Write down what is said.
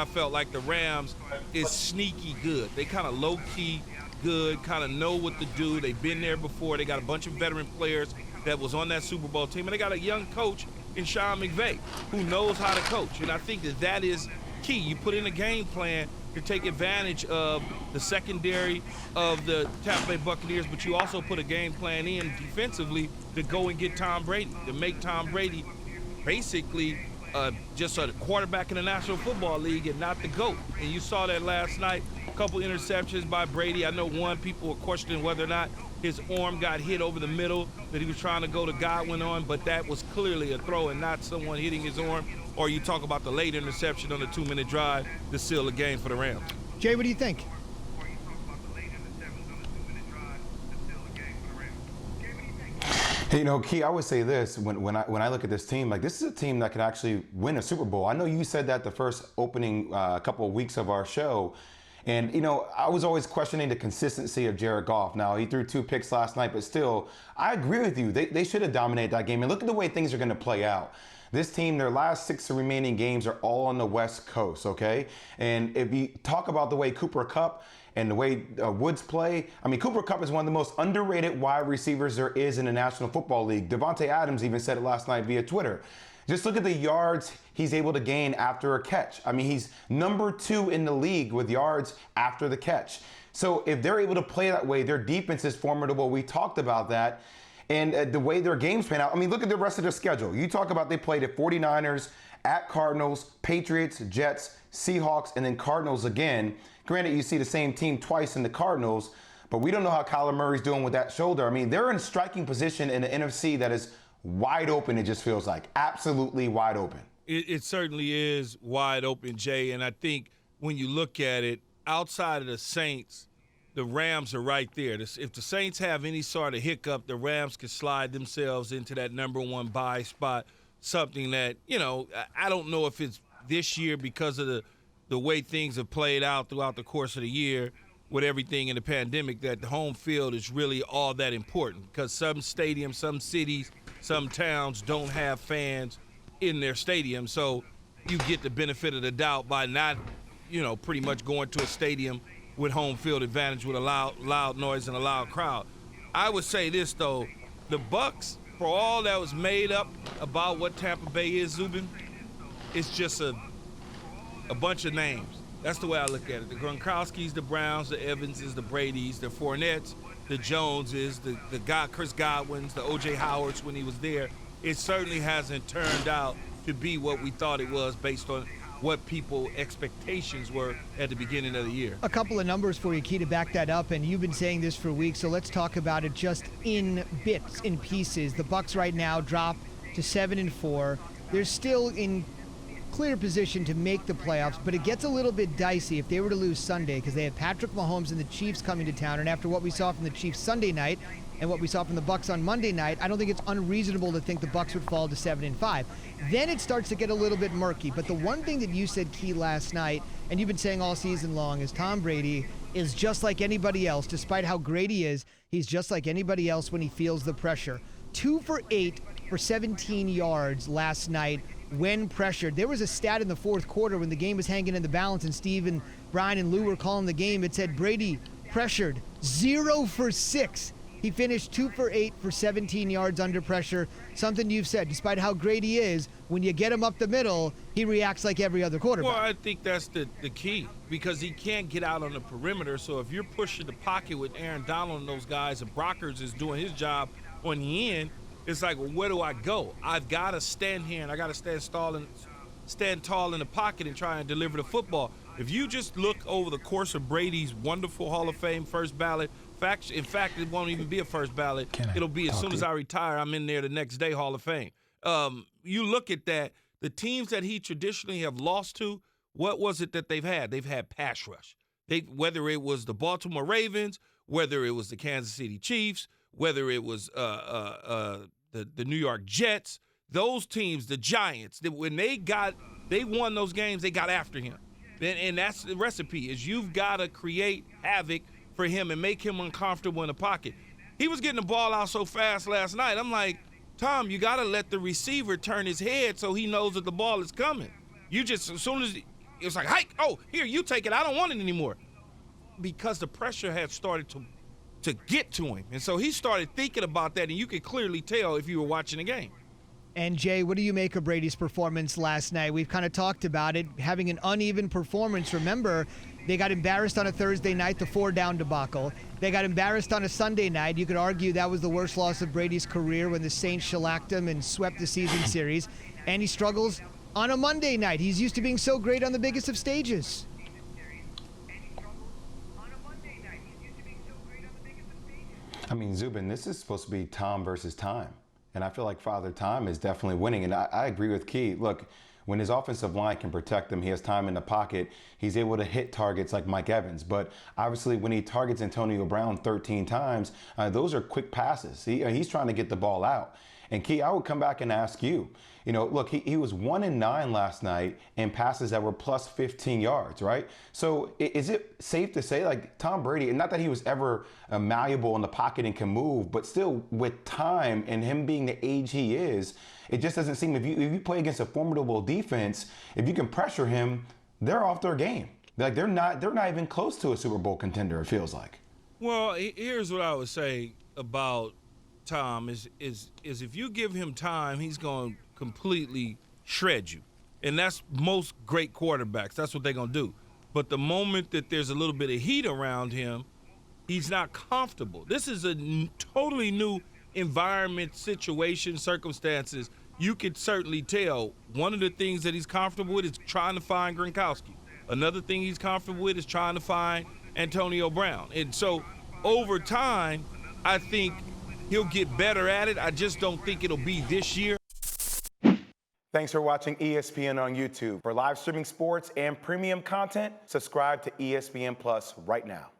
I felt like the Rams is sneaky good. They kind of low-key good, kind of know what to do. They've been there before. They got a bunch of veteran players that was on that Super Bowl team, and they got a young coach in Sean McVay who knows how to coach. And I think that is key. You put in a game plan to take advantage of the secondary of the Tampa Bay Buccaneers, but you also put a game plan in defensively to go and get Tom Brady, to make Tom Brady basically just a quarterback in the National Football League and not the GOAT. And you saw that last night, a couple interceptions by Brady. I know people were questioning whether or not his arm got hit over the middle that he was trying to go to Godwin on, but that was clearly a throw and not someone hitting his arm. Or you talk about the late interception on the 2-minute drive to seal the game for the Rams. Jay, what do you think? Hey, Key, I would say this, when I look at this team, like this is a team that could actually win a Super Bowl. I know you said that the first opening couple of weeks of our show, and I was always questioning the consistency of Jared Goff. Now, he threw 2 picks last night, but still, I agree with you. They should have dominated that game, and look at the way things are going to play out. This team, their last 6 remaining games are all on the West Coast, okay? And if you talk about the way Cooper Kupp and the way Woods play, I mean, Cooper Kupp is one of the most underrated wide receivers there is in the National Football League. Devontae Adams even said it last night via Twitter. Just look at the yards he's able to gain after a catch. I mean, he's number 2 in the league with yards after the catch. So if they're able to play that way, their defense is formidable. We talked about that. And the way their games pan out, I mean, look at the rest of their schedule. You talk about they played at 49ers, at Cardinals, Patriots, Jets, Seahawks, and then Cardinals again. Granted, you see the same team twice in the Cardinals, but we don't know how Kyler Murray's doing with that shoulder. I mean, they're in striking position in the NFC that is wide open, it just feels like. Absolutely wide open. It certainly is wide open, Jay. And I think when you look at it, outside of the Saints, the Rams are right there. If the Saints have any sort of hiccup, the Rams could slide themselves into that number 1 bye spot, something that, I don't know if it's this year because of the way things have played out throughout the course of the year with everything in the pandemic, that the home field is really all that important because some stadiums, some cities, some towns don't have fans in their stadium. So you get the benefit of the doubt by not, pretty much going to a stadium with home field advantage with a loud noise and a loud crowd. I would say this, though. The Bucs, for all that was made up about what Tampa Bay is, Zubin, it's just a bunch of names. That's the way I look at it. The Gronkowskis, the Browns, the Evanses, the Bradys, the Fournettes, the Joneses, the Chris Godwins, the O.J. Howards when he was there. It certainly hasn't turned out to be what we thought it was based on what people expectations were at the beginning of the year. A couple of numbers for you, Key, to back that up, and you've been saying this for weeks, so let's talk about it just in bits, in pieces. The Bucs right now drop to 7-4. They're still in clear position to make the playoffs, but it gets a little bit dicey if they were to lose Sunday because they have Patrick Mahomes and the Chiefs coming to town, and after what we saw from the Chiefs Sunday night and what we saw from the Bucs on Monday night, I don't think it's unreasonable to think the Bucs would fall to 7-5. Then it starts to get a little bit murky. But the one thing that you said, Key, last night, and you've been saying all season long, is Tom Brady is just like anybody else. Despite how great he is, he's just like anybody else when he feels the pressure. 2 for 8 for 17 yards last night when pressured. There was a stat in the fourth quarter when the game was hanging in the balance and Steve and Brian and Lou were calling the game. It said Brady pressured 0 for 6. He finished 2 for 8 for 17 yards under pressure. Something you've said, despite how great he is, when you get him up the middle, he reacts like every other quarterback. Well, I think that's the key because he can't get out on the perimeter. So if you're pushing the pocket with Aaron Donald and those guys and Brockers is doing his job on the end, it's like, well, where do I go? I've got to stand here and I got to stand tall in the pocket and try and deliver the football. If you just look over the course of Brady's wonderful Hall of Fame first ballot, in fact, it won't even be a first ballot. It'll be as soon as I retire, I'm in there the next day, Hall of Fame. You look at that, the teams that he traditionally have lost to, what was it that they've had? They've had pass rush. Whether it was the Baltimore Ravens, whether it was the Kansas City Chiefs, whether it was the New York Jets, those teams, the Giants, when they won those games, they got after him. And that's the recipe, is you've got to create havoc for him and make him uncomfortable in the pocket. He was getting the ball out so fast last night. I'm like, Tom, you got to let the receiver turn his head so he knows that the ball is coming. You just, as soon as it was like, hey, oh, here, you take it. I don't want it anymore. Because the pressure had started to get to him. And so he started thinking about that, and you could clearly tell if you were watching the game. And, Jay, what do you make of Brady's performance last night? We've kind of talked about it, having an uneven performance. Remember, they got embarrassed on a Thursday night, the 4-down debacle. They got embarrassed on a Sunday night. You could argue that was the worst loss of Brady's career when the Saints shellacked him and swept the season series. And he struggles on a Monday night. He's used to being so great on the biggest of stages. I mean, Zubin, this is supposed to be Tom versus time. And I feel like Father Time is definitely winning. And I agree with Key. Look, when his offensive line can protect him, he has time in the pocket, he's able to hit targets like Mike Evans. But obviously when he targets Antonio Brown 13 times, those are quick passes. He's trying to get the ball out. And Key, I would come back and ask you, look, he was 1-9 last night in passes that were plus 15 yards, right? So is it safe to say, like, Tom Brady, and not that he was ever malleable in the pocket and can move, but still with time and him being the age he is, it just doesn't seem, if you play against a formidable defense, if you can pressure him, they're off their game. Like, they're not even close to a Super Bowl contender, it feels like. Well, here's what I would say about Tom is if you give him time, he's going to completely shred you. And that's most great quarterbacks. That's what they're going to do. But the moment that there's a little bit of heat around him, he's not comfortable. This is a totally new environment, situation, circumstances. You could certainly tell one of the things that he's comfortable with is trying to find Gronkowski. Another thing he's comfortable with is trying to find Antonio Brown. And so over time, I think he'll get better at it. I just don't think it'll be this year. Thanks for watching ESPN on YouTube. For live streaming sports and premium content, subscribe to ESPN Plus right now.